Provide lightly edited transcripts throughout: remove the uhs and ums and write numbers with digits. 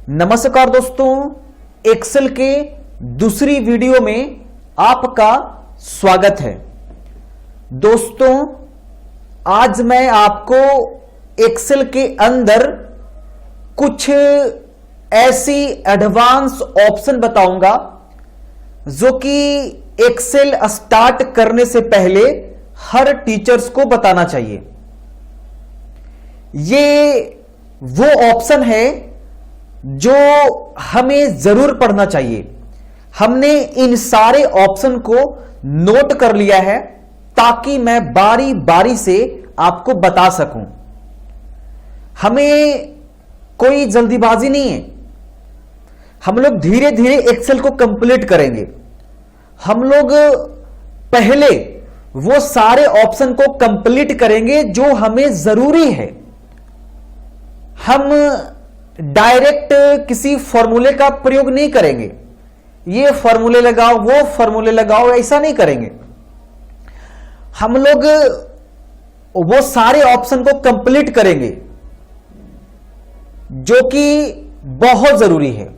नमस्कार दोस्तों, एक्सेल के दूसरी वीडियो में आपका स्वागत है। दोस्तों, आज मैं आपको एक्सेल के अंदर कुछ ऐसी एडवांस ऑप्शन बताऊंगा जो कि एक्सेल स्टार्ट करने से पहले हर टीचर्स को बताना चाहिए। ये वो ऑप्शन है जो हमें जरूर पढ़ना चाहिए। हमने इन सारे ऑप्शन को नोट कर लिया है ताकि मैं बारी बारी से आपको बता सकूं। हमें कोई जल्दीबाजी नहीं है। हम लोग धीरे धीरे एक्सेल को कंप्लीट करेंगे। हम लोग पहले वो सारे ऑप्शन को कंप्लीट करेंगे जो हमें जरूरी है। हम डायरेक्ट किसी फॉर्मूले का प्रयोग नहीं करेंगे, ये फॉर्मूले लगाओ वो फॉर्मूले लगाओ, ऐसा नहीं करेंगे। हम लोग वो सारे ऑप्शन को कंप्लीट करेंगे जो कि बहुत जरूरी है।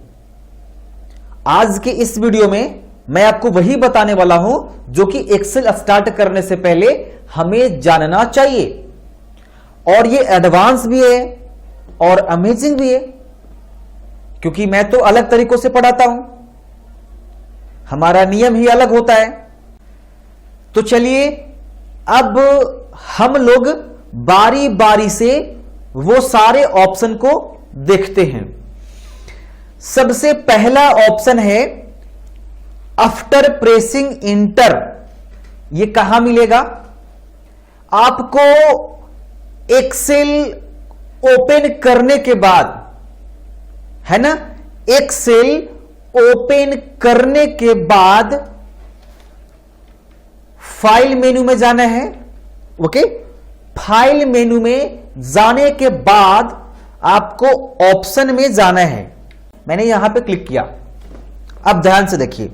आज के इस वीडियो में मैं आपको वही बताने वाला हूं जो कि एक्सेल स्टार्ट करने से पहले हमें जानना चाहिए। और ये एडवांस भी है और अमेजिंग भी है, क्योंकि मैं तो अलग तरीकों से पढ़ाता हूं, हमारा नियम ही अलग होता है। तो चलिए अब हम लोग बारी बारी से वो सारे ऑप्शन को देखते हैं। सबसे पहला ऑप्शन है आफ्टर प्रेसिंग इंटर। ये कहां मिलेगा? आपको एक्सेल ओपन करने के बाद, है ना, एक्सेल ओपन करने के बाद फाइल मेनू में जाना है। ओके, फाइल मेनू में जाने के बाद आपको ऑप्शन में जाना है। मैंने यहां पे क्लिक किया। अब ध्यान से देखिए,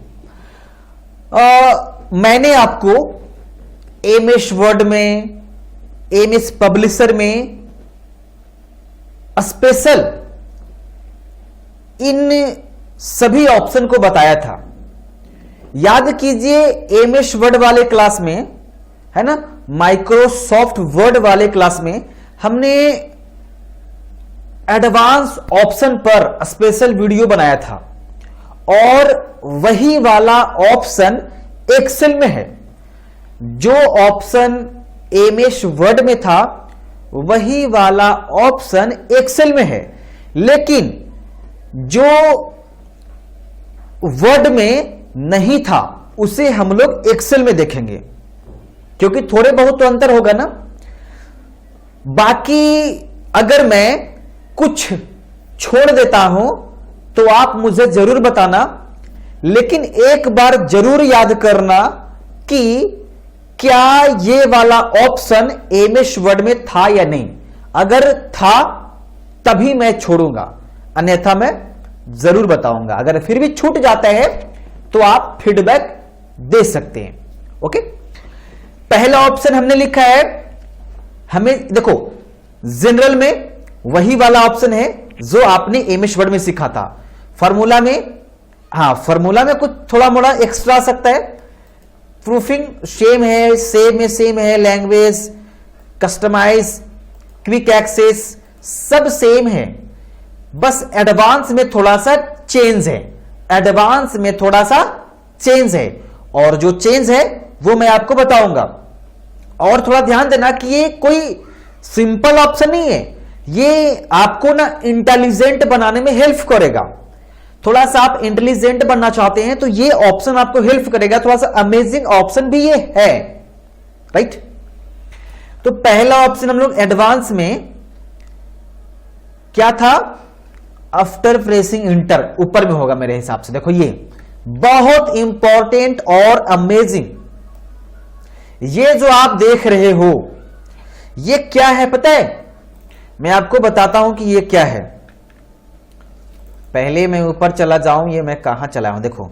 मैंने आपको एमएस वर्ड में, एमएस पब्लिशर में स्पेशल इन सभी ऑप्शन को बताया था। याद कीजिए, एमएस वर्ड वाले क्लास में, है ना, माइक्रोसॉफ्ट वर्ड वाले क्लास में हमने एडवांस ऑप्शन पर स्पेशल वीडियो बनाया था और वही वाला ऑप्शन एक्सेल में है। जो ऑप्शन एमएस वर्ड में था वही वाला ऑप्शन एक्सेल में है, लेकिन जो वर्ड में नहीं था उसे हम लोग एक्सेल में देखेंगे, क्योंकि थोड़े बहुत तो अंतर होगा ना। बाकी अगर मैं कुछ छोड़ देता हूं तो आप मुझे जरूर बताना, लेकिन एक बार जरूर याद करना कि क्या ये वाला ऑप्शन एमएस वर्ड में था या नहीं। अगर था तभी मैं छोड़ूंगा, अन्यथा मैं जरूर बताऊंगा। अगर फिर भी छूट जाता है तो आप फीडबैक दे सकते हैं। ओके, पहला ऑप्शन हमने लिखा है। हमें देखो, जनरल में वही वाला ऑप्शन है जो आपने एमएस वर्ड में सीखा था। फॉर्मूला में, हाँ, फॉर्मूला में कुछ थोड़ा मोड़ा एक्स्ट्रा आ सकता है। प्रूफिंग सेम है, लैंग्वेज, कस्टमाइज, क्विक एक्सेस सब सेम है, बस एडवांस में थोड़ा सा चेंज है। एडवांस में थोड़ा सा चेंज है, और जो चेंज है वो मैं आपको बताऊंगा। और थोड़ा ध्यान देना कि ये कोई सिंपल ऑप्शन नहीं है, ये आपको ना इंटेलिजेंट बनाने में हेल्प करेगा। थोड़ा सा आप इंटेलिजेंट बनना चाहते हैं तो ये ऑप्शन आपको हेल्प करेगा। थोड़ा सा अमेजिंग ऑप्शन भी ये है, राइट। तो पहला ऑप्शन हम लोग एडवांस में क्या था? आफ्टर प्रेसिंग इंटर, ऊपर में होगा मेरे हिसाब से। देखो, ये बहुत इंपॉर्टेंट और अमेजिंग, ये जो आप देख रहे हो ये क्या है पता है? मैं आपको बताता हूं कि ये क्या है। पहले मैं ऊपर चला जाऊं, ये मैं कहां चला हूं, देखो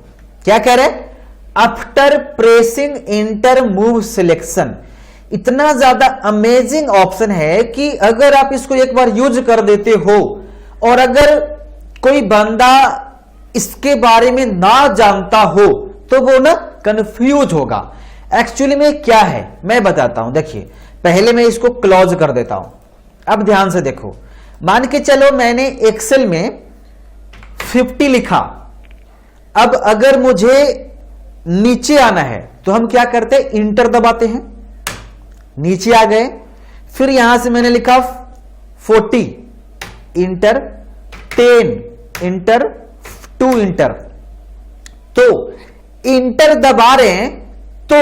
क्या कह रहे हैं? After pressing inter move selection. इतना ज्यादा अमेजिंग ऑप्शन है कि अगर आप इसको एक बार यूज कर देते हो और अगर कोई बंदा इसके बारे में ना जानता हो तो वो ना कंफ्यूज होगा। एक्चुअली में क्या है मैं बताता हूं। देखिए पहले मैं इसको क्लोज कर देता हूं। अब ध्यान से देखो, मान के चलो मैंने एक्सेल में 50 लिखा। अब अगर मुझे नीचे आना है तो हम क्या करते हैं, इंटर दबाते हैं, नीचे आ गए। फिर यहां से मैंने लिखा 40, इंटर, 10 इंटर, 2 इंटर। तो इंटर दबा रहे हैं तो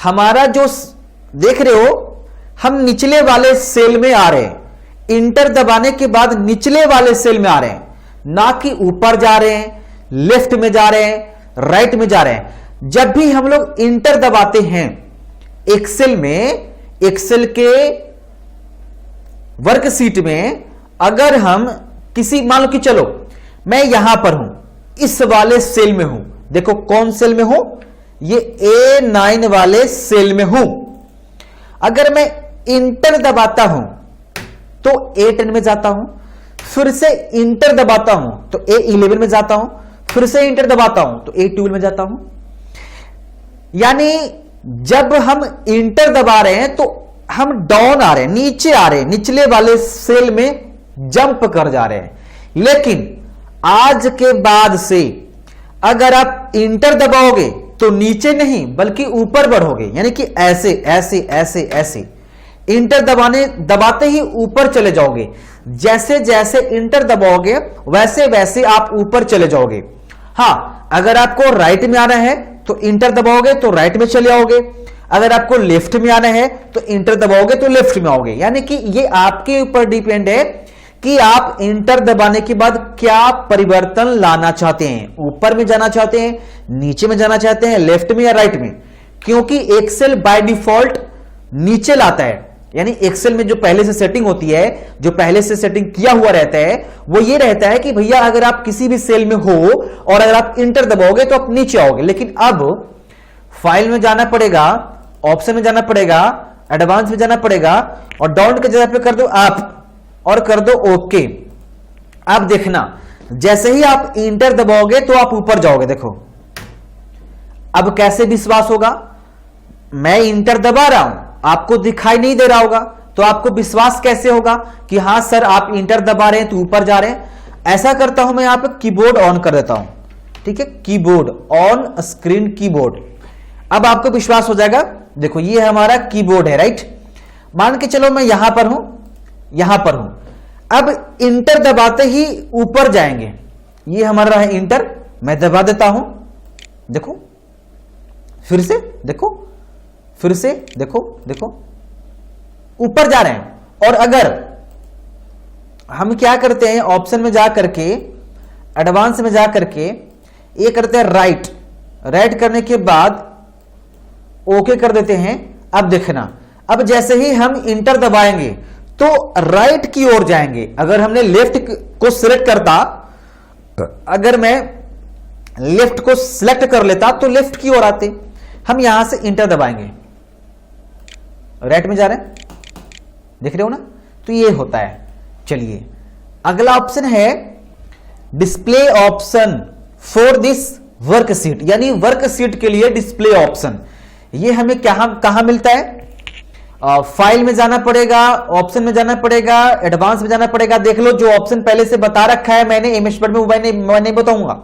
हमारा जो देख रहे हो हम निचले वाले सेल में आ रहे हैं। इंटर दबाने के बाद निचले वाले सेल में आ रहे हैं, ना कि ऊपर जा रहे हैं, लेफ्ट में जा रहे हैं, राइट में जा रहे हैं। जब भी हम लोग इंटर दबाते हैं एक्सेल में, एक्सेल के वर्कशीट में, अगर हम किसी मान लो कि चलो मैं यहां पर हूं, इस वाले सेल में हूं, देखो कौन सेल में हूं, ये A9 वाले सेल में हूं। अगर मैं इंटर दबाता हूं तो A10 में जाता हूं, फिर से इंटर दबाता हूं तो A11 में जाता हूं, फिर से इंटर दबाता हूं तो A12 में जाता हूं। यानी जब हम इंटर दबा रहे हैं तो हम डाउन आ रहे हैं, नीचे आ रहे हैं, निचले वाले सेल में जंप कर जा रहे हैं। लेकिन आज के बाद से अगर आप इंटर दबाओगे तो नीचे नहीं बल्कि ऊपर बढ़ोगे, यानी कि ऐसे ऐसे ऐसे ऐसे इंटर दबाते ही ऊपर चले जाओगे। जैसे जैसे इंटर दबाओगे वैसे वैसे आप ऊपर चले जाओगे। हां, अगर आपको राइट में आना है तो इंटर दबाओगे तो राइट में चले आओगे, अगर आपको लेफ्ट में आना है तो इंटर दबाओगे तो लेफ्ट में आओगे। यानी कि ये आपके ऊपर डिपेंड है कि आप इंटर दबाने के बाद क्या परिवर्तन लाना चाहते हैं, ऊपर में जाना चाहते हैं, नीचे में जाना चाहते हैं, लेफ्ट में या राइट में। क्योंकि एक्सेल बाय डिफॉल्ट नीचे लाता है, यानी एक्सेल में जो पहले से सेटिंग होती है, जो पहले से सेटिंग किया हुआ रहता है, वो ये रहता है कि भैया अगर आप किसी भी सेल में हो और अगर आप इंटर दबाओगे तो आप नीचे आओगे। लेकिन अब फाइल में जाना पड़ेगा, ऑप्शन में जाना पड़ेगा, एडवांस में जाना पड़ेगा और डाउन की जगह पे कर दो आप और कर दो ओके। अब देखना, जैसे ही आप इंटर दबाओगे तो आप ऊपर जाओगे। देखो अब कैसे विश्वास होगा, मैं इंटर दबा रहा हूं, आपको दिखाई नहीं दे रहा होगा तो आपको विश्वास कैसे होगा कि हां सर आप इंटर दबा रहे हैं तो ऊपर जा रहे हैं। ऐसा करता हूं मैं, यहां पे कीबोर्ड ऑन कर देता हूं, ठीक है, कीबोर्ड ऑन, स्क्रीन कीबोर्ड। अब आपको विश्वास हो जाएगा। देखो ये हमारा कीबोर्ड है, राइट। मान के चलो मैं यहां पर हूं, यहां पर हूं। अब इंटर दबाते ही ऊपर जाएंगे, ये हमारा है इंटर, मैं दबा देता हूं। देखो फिर से देखो, फिर से देखो, देखो ऊपर जा रहे हैं। और अगर हम क्या करते हैं, ऑप्शन में जा करके, एडवांस में जा करके ये करते हैं राइट, राइट करने के बाद ओके कर देते हैं। अब देखना, अब जैसे ही हम इंटर दबाएंगे तो राइट की ओर जाएंगे। अगर हमने लेफ्ट को सिलेक्ट करता, अगर मैं लेफ्ट को सिलेक्ट कर लेता तो लेफ्ट की ओर आते। हम यहां से इंटर दबाएंगे, राइट में जा रहे हैं, देख रहे हो ना, तो ये होता है। चलिए अगला ऑप्शन है display option for this worksheet, यानी वर्कशीट के लिए डिस्प्ले ऑप्शन। ये हमें कहां मिलता है, फाइल में जाना पड़ेगा, ऑप्शन में जाना पड़ेगा, एडवांस में जाना पड़ेगा। देख लो जो ऑप्शन पहले से बता रखा है मैंने एमएस वर्ड में, मैं नहीं बताऊंगा।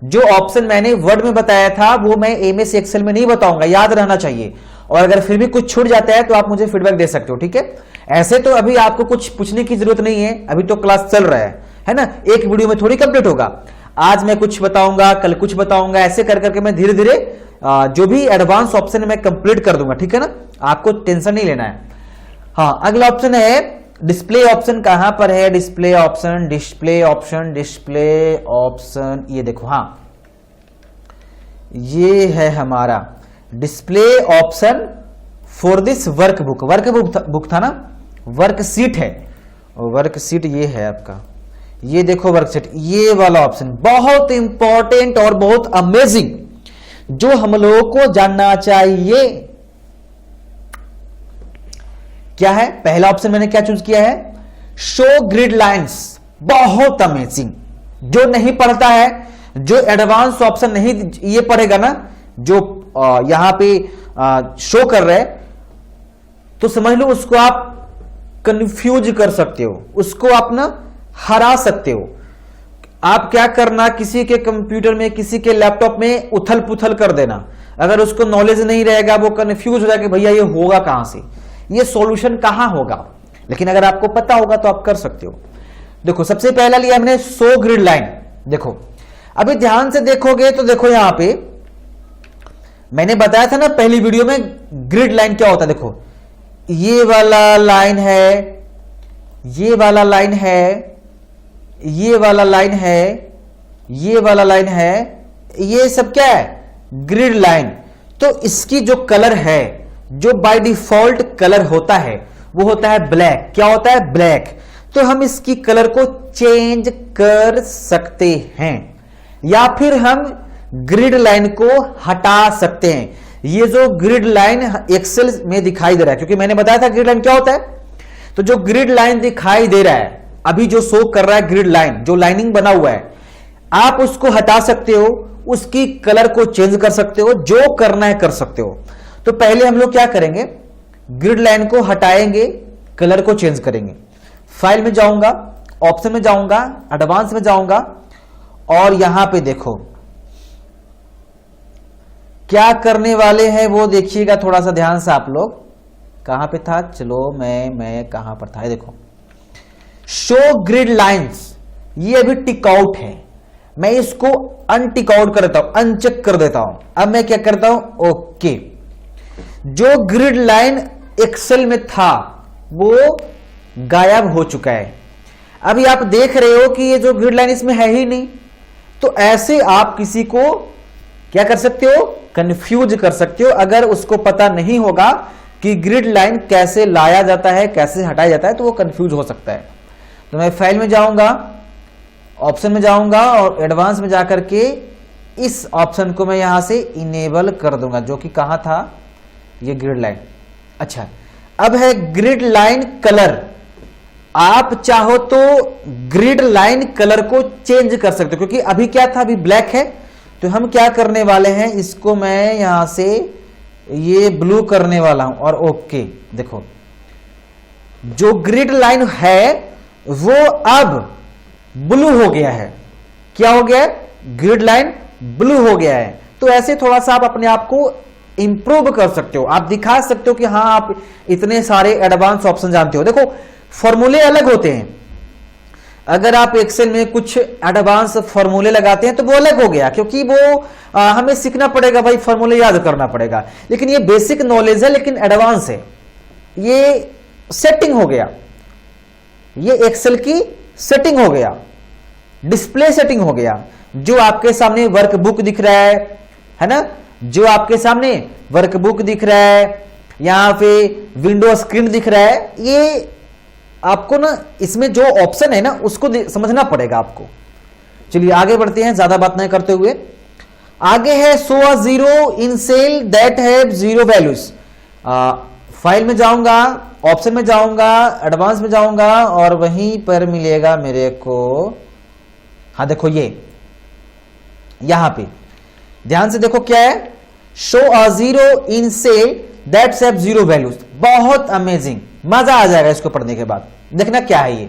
जो ऑप्शन मैंने वर्ड में बताया था वो मैं एमएस एक्सेल में नहीं बताऊंगा, याद रहना चाहिए। और अगर फिर भी कुछ छूट जाता है तो आप मुझे फीडबैक दे सकते हो, ठीक है। ऐसे तो अभी आपको कुछ पूछने की जरूरत नहीं है, अभी तो क्लास चल रहा है ना, एक वीडियो में थोड़ी कंप्लीट होगा। आज मैं कुछ बताऊंगा, कल कुछ बताऊंगा, ऐसे कर करके मैं धीरे धीरे जो भी एडवांस ऑप्शन मैं कंप्लीट कर दूंगा, ठीक है ना, आपको टेंशन नहीं लेना है। हाँ, अगला ऑप्शन है डिस्प्ले ऑप्शन। कहां पर है display option, display option, display option, ये देखो, हाँ ये है हमारा display option for this workbook. Workbook था ना, वर्कशीट है, वर्कशीट ये है आपका, ये देखो वर्कशीट, ये वाला ऑप्शन बहुत इंपॉर्टेंट और बहुत अमेजिंग, जो हम लोगों को जानना चाहिए। क्या है पहला ऑप्शन, मैंने क्या चूज किया है, शो ग्रिड लाइंस। बहुत अमेजिंग, जो नहीं पढ़ता है, जो एडवांस ऑप्शन नहीं ये पढ़ेगा ना, जो यहां पे शो कर रहे हैं, तो समझ लो उसको आप कंफ्यूज कर सकते हो, उसको आप ना हरा सकते हो। आप क्या करना, किसी के कंप्यूटर में, किसी के लैपटॉप में उथल पुथल कर देना। अगर उसको नॉलेज नहीं रहेगा, वो कंफ्यूज हो जाएगा कि भैया ये होगा कहां से, ये सॉल्यूशन कहां होगा। लेकिन अगर आपको पता होगा तो आप कर सकते हो। देखो सबसे पहला लिया हमने शो ग्रिड लाइन। देखो अभी ध्यान से देखोगे तो देखो यहां पे मैंने बताया था ना पहली वीडियो में ग्रिड लाइन क्या होता है। देखो ये वाला लाइन है, ये वाला लाइन है, ये वाला लाइन है, ये वाला लाइन है, ये सब क्या है, ग्रिड लाइन। तो इसकी जो कलर है, जो बाय डिफॉल्ट कलर होता है वो होता है ब्लैक। क्या होता है, ब्लैक। तो हम इसकी कलर को चेंज कर सकते हैं या फिर हम ग्रिड लाइन को हटा सकते हैं। ये जो ग्रिड लाइन एक्सेल में दिखाई दे रहा है, क्योंकि मैंने बताया था ग्रिड लाइन क्या होता है, तो जो ग्रिड लाइन दिखाई दे रहा है अभी जो शो कर रहा है ग्रिड लाइन, जो लाइनिंग बना हुआ है, आप उसको हटा सकते हो, उसकी कलर को चेंज कर सकते हो, जो करना है कर सकते हो। तो पहले हम लोग क्या करेंगे, ग्रिड लाइन को हटाएंगे, कलर को चेंज करेंगे। फाइल में जाऊंगा, ऑप्शन में जाऊंगा, एडवांस में जाऊंगा और यहां पे देखो क्या करने वाले हैं वो देखिएगा थोड़ा सा ध्यान से। आप लोग कहां पे था, चलो मैं कहां पर था, देखो शो ग्रिड लाइंस, ये अभी टिक आउट है। मैं इसको अनटिक आउट कर देता हूं, अनचेक कर देता हूं। अब मैं क्या करता हूं, ओके, जो ग्रिड लाइन एक्सेल में था वो गायब हो चुका है। अभी आप देख रहे हो कि ये जो ग्रिड लाइन इसमें है ही नहीं। तो ऐसे आप किसी को क्या कर सकते हो, कंफ्यूज कर सकते हो। अगर उसको पता नहीं होगा कि ग्रिड लाइन कैसे लाया जाता है, कैसे हटाया जाता है, तो वो कंफ्यूज हो सकता है। तो मैं फाइल में जाऊंगा, ऑप्शन में जाऊंगा और एडवांस में जाकर के इस ऑप्शन को मैं यहां से इनेबल कर दूंगा, जो कि कहां था, ये ग्रिड लाइन। अच्छा, अब है ग्रिड लाइन कलर। आप चाहो तो ग्रिड लाइन कलर को चेंज कर सकते हो, क्योंकि अभी क्या था, अभी ब्लैक है। तो हम क्या करने वाले हैं, इसको मैं यहां से ये ब्लू करने वाला हूं और ओके। देखो जो ग्रिड लाइन है वो अब ब्लू हो गया है। क्या हो गया है, ग्रिड लाइन ब्लू हो गया है। तो ऐसे थोड़ा सा आप अपने आप को इंप्रूव कर सकते हो, आप दिखा सकते हो कि हाँ आप इतने सारे एडवांस ऑप्शन जानते हो। देखो फॉर्मूले अलग होते हैं, अगर आप एक्सेल में कुछ एडवांस फॉर्मूले लगाते हैं तो वो अलग हो गया, क्योंकि वो हमें सीखना पड़ेगा भाई, फॉर्मूले याद करना पड़ेगा। लेकिन ये बेसिक नॉलेज है, लेकिन एडवांस है, ये सेटिंग हो गया, ये एक्सेल की सेटिंग हो गया, डिस्प्ले सेटिंग हो गया। जो आपके सामने वर्कबुक दिख रहा है ना, जो आपके सामने वर्कबुक दिख रहा है, यहां पे विंडो स्क्रीन दिख रहा है, ये आपको ना इसमें जो ऑप्शन है ना उसको समझना पड़ेगा आपको। चलिए आगे बढ़ते हैं, ज्यादा बात नहीं करते हुए। आगे है show a zero in cell that have zero values. File में जाऊंगा, ऑप्शन में जाऊंगा, एडवांस में जाऊंगा और वहीं पर मिलेगा मेरे को, हाँ देखो ये यहां पे ध्यान से देखो क्या है, show a zero in cell that's have zero values. बहुत अमेजिंग, मजा आ जाएगा इसको पढ़ने के बाद। देखना क्या है ये,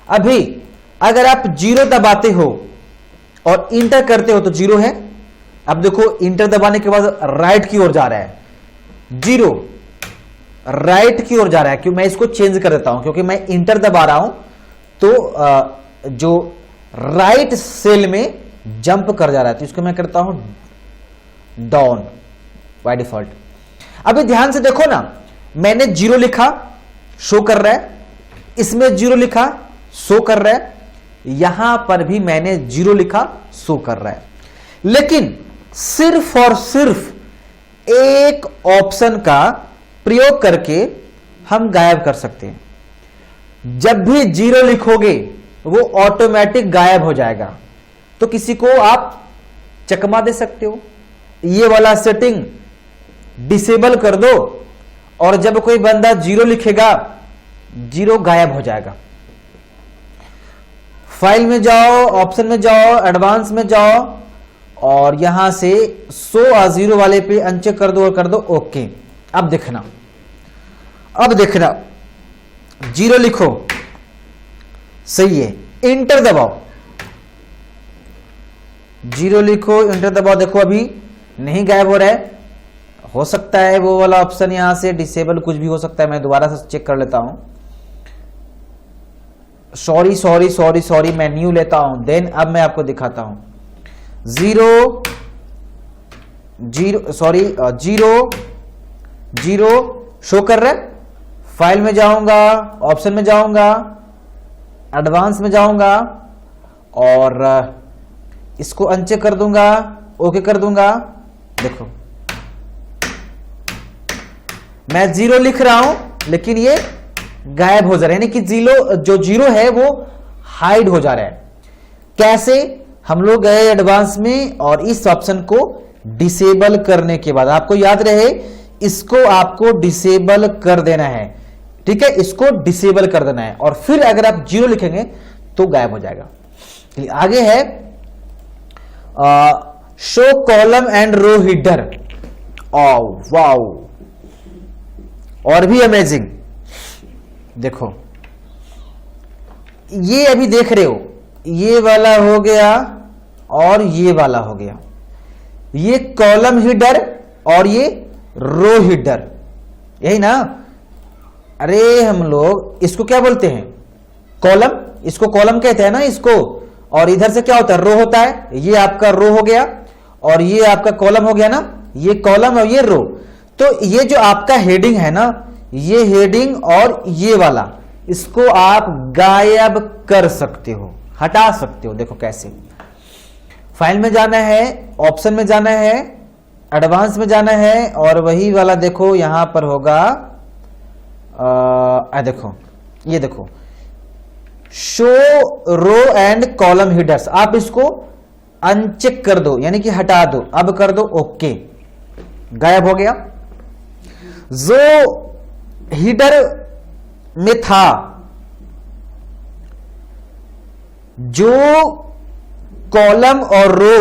अभी अगर आप जीरो दबाते हो और इंटर करते हो तो जीरो है। अब देखो इंटर दबाने के बाद राइट की ओर जा रहा है, जीरो राइट की ओर जा रहा है। क्यों, मैं इसको चेंज कर देता हूं, क्योंकि मैं इंटर दबा रहा हूं तो जो राइट सेल में जंप कर जा रहा है, तो इसको मैं करता हूं डाउन बाय डिफॉल्ट। अभी ध्यान से देखो ना, मैंने जीरो लिखा, शो कर रहा है, इसमें जीरो लिखा, शो कर रहा है, यहां पर भी मैंने जीरो लिखा, शो कर रहा है। लेकिन सिर्फ और सिर्फ एक ऑप्शन का प्रयोग करके हम गायब कर सकते हैं। जब भी जीरो लिखोगे वो ऑटोमेटिक गायब हो जाएगा। तो किसी को आप चकमा दे सकते हो, ये वाला सेटिंग डिसेबल कर दो और जब कोई बंदा जीरो लिखेगा, जीरो गायब हो जाएगा। फाइल में जाओ, ऑप्शन में जाओ, एडवांस में जाओ और यहां से शो जीरो वाले पे अनचेक कर दो और कर दो ओके। अब देखना जीरो लिखो, सही है, इंटर दबाओ, जीरो लिखो, इंटर दबाओ। देखो अभी नहीं गायब हो रहा है, हो सकता है वो वाला ऑप्शन यहां से डिसेबल, कुछ भी हो सकता है। मैं दोबारा से चेक कर लेता हूं। सॉरी, मैं न्यू लेता हूं, देन अब मैं आपको दिखाता हूं। जीरो शो कर रहा है। फाइल में जाऊंगा, ऑप्शन में जाऊंगा, एडवांस में जाऊंगा और इसको अनचेक कर दूंगा, ओके कर दूंगा। देखो मैं जीरो लिख रहा हूं लेकिन ये गायब हो जा रहा है, यानी कि जीरो है वो हाइड हो जा रहा है। कैसे? हम लोग गए एडवांस में और इस ऑप्शन को डिसेबल करने के बाद, आपको याद रहे इसको आपको डिसेबल कर देना है, ठीक है, इसको डिसेबल कर देना है और फिर अगर आप जीरो लिखेंगे तो गायब हो जाएगा। आगे है show column and row header. Wow, और भी अमेजिंग। देखो ये अभी देख रहे हो, ये वाला हो गया और ये वाला हो गया, ये कॉलम हिडर और ये रो हिडर, यही ना। अरे हम लोग इसको क्या बोलते हैं? कॉलम, इसको कॉलम कहते हैं ना इसको, और इधर से क्या होता है? रो होता है। ये आपका रो हो गया और ये आपका कॉलम हो गया ना, ये कॉलम और ये रो। तो ये जो आपका हेडिंग है ना, ये हेडिंग और ये वाला, इसको आप गायब कर सकते हो, हटा सकते हो। देखो कैसे, फाइल में जाना है, ऑप्शन में जाना है, एडवांस में जाना है और वही वाला देखो यहां पर होगा, देखो ये देखो शो रो एंड कॉलम हिडर्स। आप इसको अनचेक कर दो, यानी कि हटा दो, अब कर दो ओके, गायब हो गया। जो हिडर में था, जो कॉलम और रो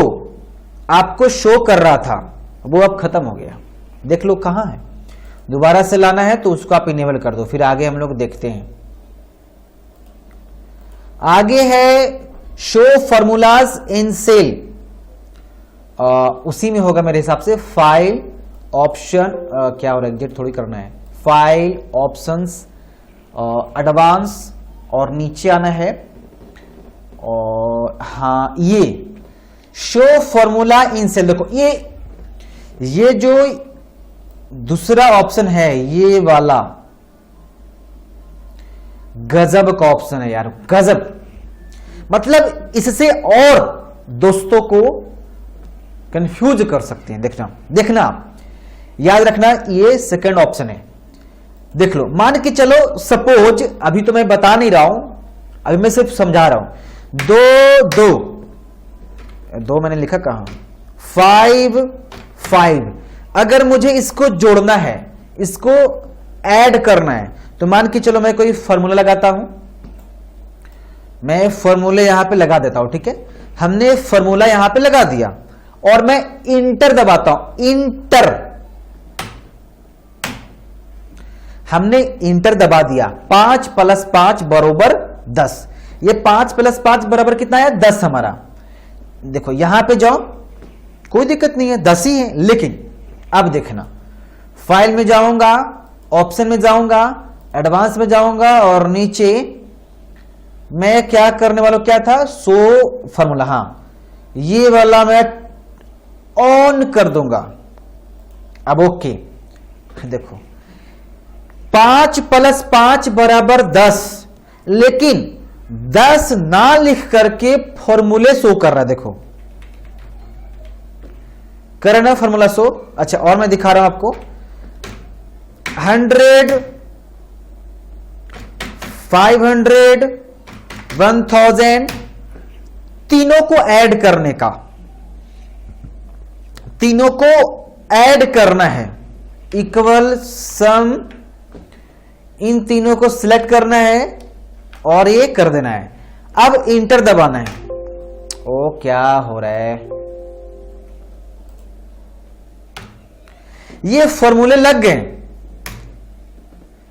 आपको शो कर रहा था, वो अब खत्म हो गया। देख लो कहां है, दोबारा से लाना है तो उसको आप इनेबल कर दो, फिर आगे हम लोग देखते हैं। आगे है शो फॉर्मूलाज इन सेल, उसी में होगा मेरे हिसाब से। फाइल ऑप्शन, क्या हो रहा है, एग्जिट थोड़ी करना है, फाइल ऑप्शंस एडवांस और नीचे आना है। और हाँ, ये शो फॉर्मूला इन सेल, देखो ये जो दूसरा ऑप्शन है, ये वाला गजब का ऑप्शन है यार, गजब। मतलब इससे और दोस्तों को कंफ्यूज कर सकते हैं। देखना याद रखना, ये सेकंड ऑप्शन है। देख लो, मान के चलो सपोज, अभी तो मैं बता नहीं रहा हूं, अभी मैं सिर्फ समझा रहा हूं। दो मैंने लिखा कहां, 5 अगर मुझे इसको जोड़ना है, इसको ऐड करना है, तो मान के चलो मैं कोई फॉर्मूला लगाता हूं, मैं फॉर्मूले यहां पे लगा देता हूं, ठीक है। हमने फॉर्मूला यहां पे लगा दिया और मैं इंटर दबाता हूं, इंटर, हमने इंटर दबा दिया। 5 + 5 = 10। ये 5 + 5 बराबर कितना है? 10 हमारा। देखो यहां पे जाओ, कोई दिक्कत नहीं है, 10 ही है। लेकिन अब देखना, फाइल में जाऊंगा, ऑप्शन में जाऊंगा, एडवांस में जाऊंगा और नीचे मैं क्या करने वाला, क्या था, शो फॉर्मूला, हाँ ये वाला मैं ऑन कर दूंगा। अब ओके, देखो 5 + 5 = 10, लेकिन 10 ना लिख करके फॉर्मूले शो कर रहा है। देखो कर रहा ना फॉर्मूला शो। अच्छा, और मैं दिखा रहा हूं आपको, 100, 500, 1000, तीनों को ऐड करने का, तीनों को ऐड करना है, इक्वल सम, इन तीनों को सिलेक्ट करना है और ये कर देना है। अब इंटर दबाना है। ओ क्या हो रहा है, ये फॉर्मूले लग गए,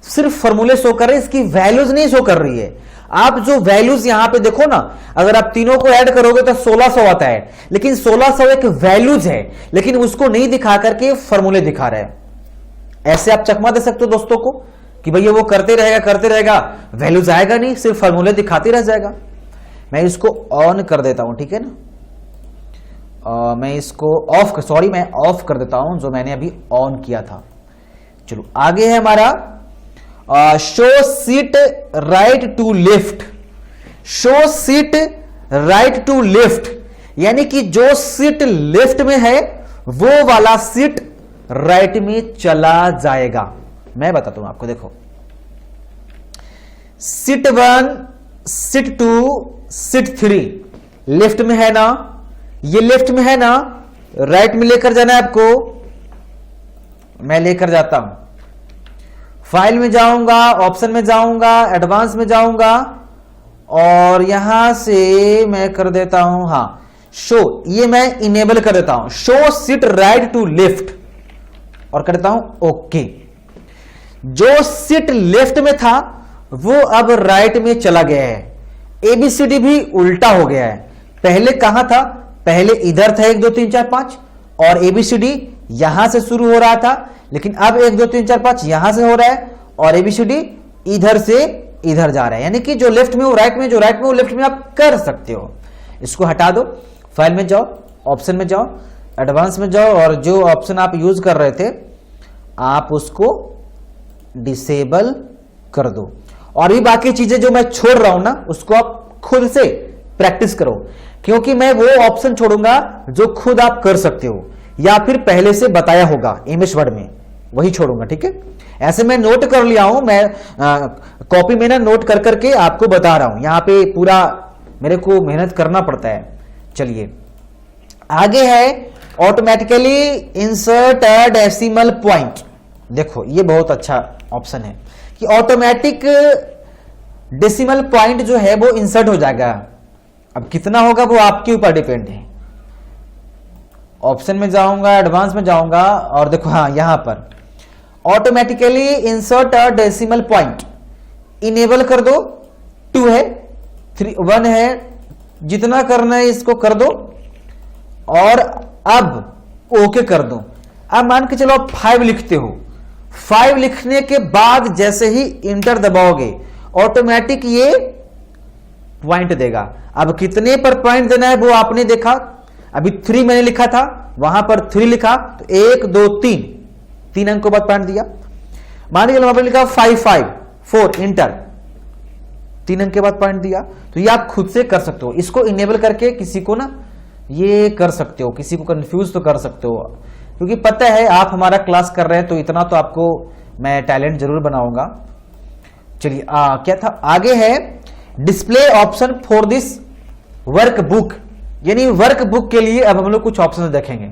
सिर्फ फॉर्मूले शो कर रहे हैं, इसकी वैल्यूज नहीं शो कर रही है। आप जो वैल्यूज यहां पे देखो ना, अगर आप तीनों को ऐड करोगे तो 1600 आता है, लेकिन 1600 एक वैल्यूज है, लेकिन उसको नहीं दिखा करके फॉर्मूले दिखा रहे हैं। ऐसे आप चकमा दे सकते हो दोस्तों को कि भैया वो करते रहेगा, वैल्यूज आएगा नहीं, सिर्फ फॉर्मूले दिखाते रह जाएगा। मैं इसको ऑन कर देता हूं, ठीक है ना, मैं इसको मैं ऑफ कर देता हूं, जो मैंने अभी ऑन किया था। चलो आगे है हमारा show sheet right to left. Show sheet right to left यानी कि जो सीट लेफ्ट में है वो वाला सीट राइट में चला जाएगा। मैं बताता हूं आपको, देखो सीट 1, सीट 2, सीट 3 लेफ्ट में है ना, ये लेफ्ट में है ना, राइट में लेकर जाना है आपको। मैं लेकर जाता हूं, फाइल में जाऊंगा, ऑप्शन में जाऊंगा, एडवांस में जाऊंगा और यहां से मैं कर देता हूं हां शो, ये मैं इनेबल कर देता हूं, show sheet right to left और कर देता हूं ओके। जो सीट लेफ्ट में था वो अब राइट में चला गया है। एबीसीडी भी उल्टा हो गया है। पहले कहां था, पहले इधर था 1 2 3 4 5 और एबीसीडी यहां से शुरू हो रहा था, लेकिन अब 1 2 3 4 5 यहां से हो रहा है और एबीसीडी इधर से इधर जा रहा है। यानी कि जो लेफ्ट में वो राइट में, जो राइट में वो लेफ्ट में आप कर सकते हो। इसको हटा दो, फाइल में जाओ, ऑप्शन में जाओ, एडवांस में जाओ और जो ऑप्शन आप यूज कर रहे थे आप उसको डिसेबल कर दो। और भी बाकी चीजें जो मैं छोड़ रहा हूं ना उसको आप खुद से प्रैक्टिस करो, क्योंकि मैं वो ऑप्शन छोड़ूंगा जो खुद आप कर सकते हो या फिर पहले से बताया होगा एमएस वर्ड में, वही छोड़ूंगा। ठीक है, ऐसे मैं नोट कर लिया हूं, मैं कॉपी में ना नोट कर करके आपको बता रहा हूं। यहां पे पूरा मेरे को मेहनत करना पड़ता है। चलिए आगे है automatically insert a decimal point. देखो ये बहुत अच्छा ऑप्शन है कि ऑटोमेटिक डेसिमल पॉइंट जो है वो इंसर्ट हो जाएगा। अब कितना होगा वो आपके ऊपर डिपेंड है। ऑप्शन में जाऊंगा, एडवांस में जाऊंगा और देखो हाँ यहां पर automatically insert a decimal point enable कर दो। 2 है, 3 1 है, जितना करना है इसको कर दो और अब ओके कर दो। अब मान के चलो आप 5 लिखते हो, 5 लिखने के बाद जैसे ही इंटर दबाओगे ऑटोमेटिक ये पॉइंट देगा। अब कितने पर पॉइंट देना है वो आपने देखा, अभी 3 मैंने लिखा था, वहां पर 3 लिखा तो 1 2 3 अंकों बाद पॉइंट दिया। मान लीजिए वहां पर लिखा 5 5 4 इंटर, 3 अंक के बाद पॉइंट दिया। तो ये आप खुद से कर सकते हो। इसको इनेबल करके किसी को ना ये कर सकते हो, किसी को कंफ्यूज तो कर सकते हो, क्योंकि पता है आप हमारा क्लास कर रहे हैं तो इतना तो आपको मैं टैलेंट जरूर बनाऊंगा। चलिए क्या था आगे है display option for this work book, यानी वर्क बुक के लिए अब हम लोग कुछ ऑप्शन देखेंगे।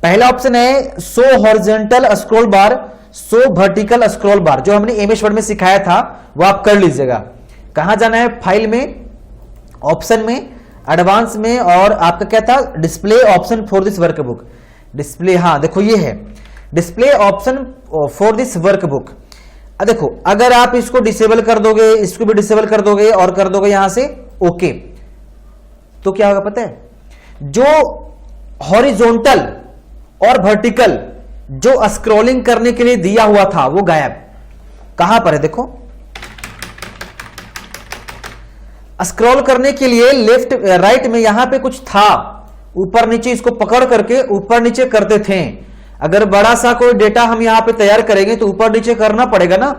पहला ऑप्शन है शो हॉरिजॉन्टल स्क्रॉल बार, शो वर्टिकल स्क्रॉल बार, जो हमने एमएस वर्ड में सिखाया था वो आप कर लीजिएगा। कहां जाना है, फाइल में, ऑप्शन में, एडवांस में और आपका क्या था display option for this work book. Display, हाँ देखो ये है display option for this work book. देखो अगर आप इसको डिसेबल कर दोगे, इसको भी डिसेबल कर दोगे और कर दोगे यहां से ओके, तो क्या होगा पता है, जो हॉरिजॉन्टल और वर्टिकल जो स्क्रॉलिंग करने के लिए दिया हुआ था वो गायब। कहां पर है देखो, स्क्रॉल करने के लिए लेफ्ट राइट में यहां पे कुछ था, ऊपर नीचे इसको पकड़ करके ऊपर नीचे करते थे। अगर बड़ा सा कोई डेटा हम यहां पे तैयार करेंगे तो ऊपर नीचे करना पड़ेगा ना,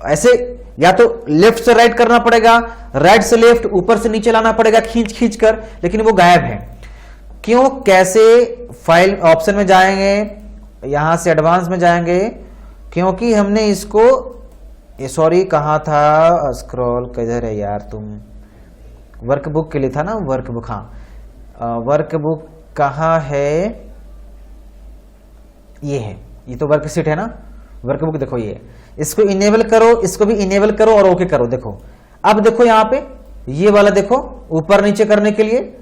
ऐसे या तो लेफ्ट से राइट करना पड़ेगा, राइट से लेफ्ट, ऊपर से नीचे लाना पड़ेगा खींच खींच कर, लेकिन वो गायब है। क्यों, कैसे, फाइल ऑप्शन में जाएंगे, यहां से एडवांस में जाएंगे, क्योंकि हमने इसको सॉरी कहां था, स्क्रॉल किधर है यार तुम, वर्कबुक के लिए था ना वर्कबुक, हाँ वर्कबुक कहां है, ये है, ये तो वर्कशीट है ना, वर्कबुक देखो ये, इसको इनेबल करो, इसको भी इनेबल करो और ओके करो। देखो अब देखो यहां पे ये वाला देखो ऊपर नीचे करने के लिए,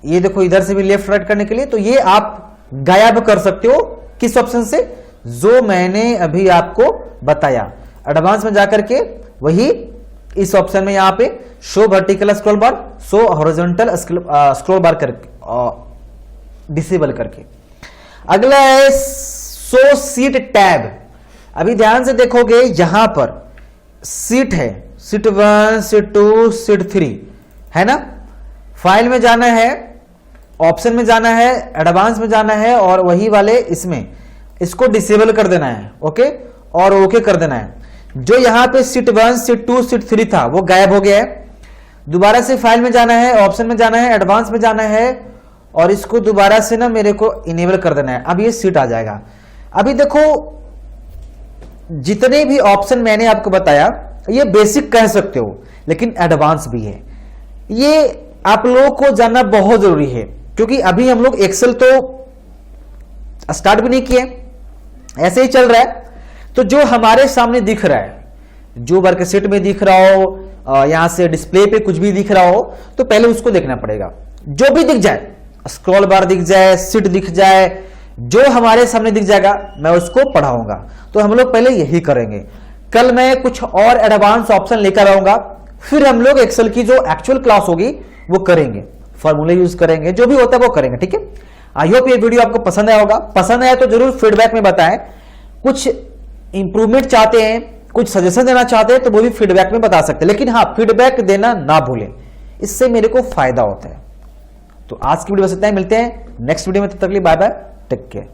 ये देखो इधर से भी लेफ्ट राइट करने के लिए। तो ये आप गायब कर सकते हो किस ऑप्शन से, जो मैंने अभी आपको बताया। एडवांस में जाकर के वही इस ऑप्शन में यहां पे शो वर्टिकल स्क्रॉल बार, शो हॉरिजॉन्टल स्क्रॉल बार करके डिसेबल करके। अगला है शो सीट टैब। अभी ध्यान से देखोगे यहां पर सीट है, सीट 1, सीट 2, सीट 3 है ना। फाइल में जाना है, ऑप्शन में जाना है, एडवांस में जाना है और वही वाले इसमें इसको डिसेबल कर देना है। ओके, और ओके कर देना है। जो यहां पे सीट 1, सीट 2, सीट 3 था वो गायब हो गया है। दोबारा से फाइल में जाना है, ऑप्शन में जाना है, एडवांस में जाना है और इसको दोबारा से ना मेरे को इनेबल कर देना है। अब ये सीट आ जाएगा। अभी देखो जितने भी ऑप्शन मैंने आपको बताया ये बेसिक कह सकते हो, लेकिन एडवांस भी है। ये आप लोगों को जानना बहुत जरूरी है, क्योंकि अभी हम लोग एक्सेल तो स्टार्ट भी नहीं किए, ऐसे ही चल रहा है। तो जो हमारे सामने दिख रहा है, जो वर्कशीट में दिख रहा हो, यहां से डिस्प्ले पे कुछ भी दिख रहा हो, तो पहले उसको देखना पड़ेगा। जो भी दिख जाए, स्क्रॉल बार दिख जाए, सीट दिख जाए, जो हमारे सामने दिख जाएगा मैं उसको पढ़ाऊंगा। तो हम लोग पहले यही करेंगे। कल मैं कुछ और एडवांस ऑप्शन लेकर आऊंगा, फिर हम लोग एक्सेल की जो एक्चुअल क्लास होगी वो करेंगे, फॉर्मूले यूज करेंगे, जो भी होता है वो करेंगे। ठीक है, आई होप ये वीडियो आपको पसंद आया होगा। पसंद आया तो जरूर फीडबैक में बताएं। कुछ इंप्रूवमेंट चाहते हैं, कुछ सजेशन देना चाहते हैं तो वो भी फीडबैक में बता सकते हैं, लेकिन हाँ फीडबैक देना ना भूलें, इससे मेरे को फायदा होता है। तो आज की वीडियो बस इतना ही, मिलते हैं नेक्स्ट वीडियो में, तब तक के लिए बाय बाय, टेक केयर।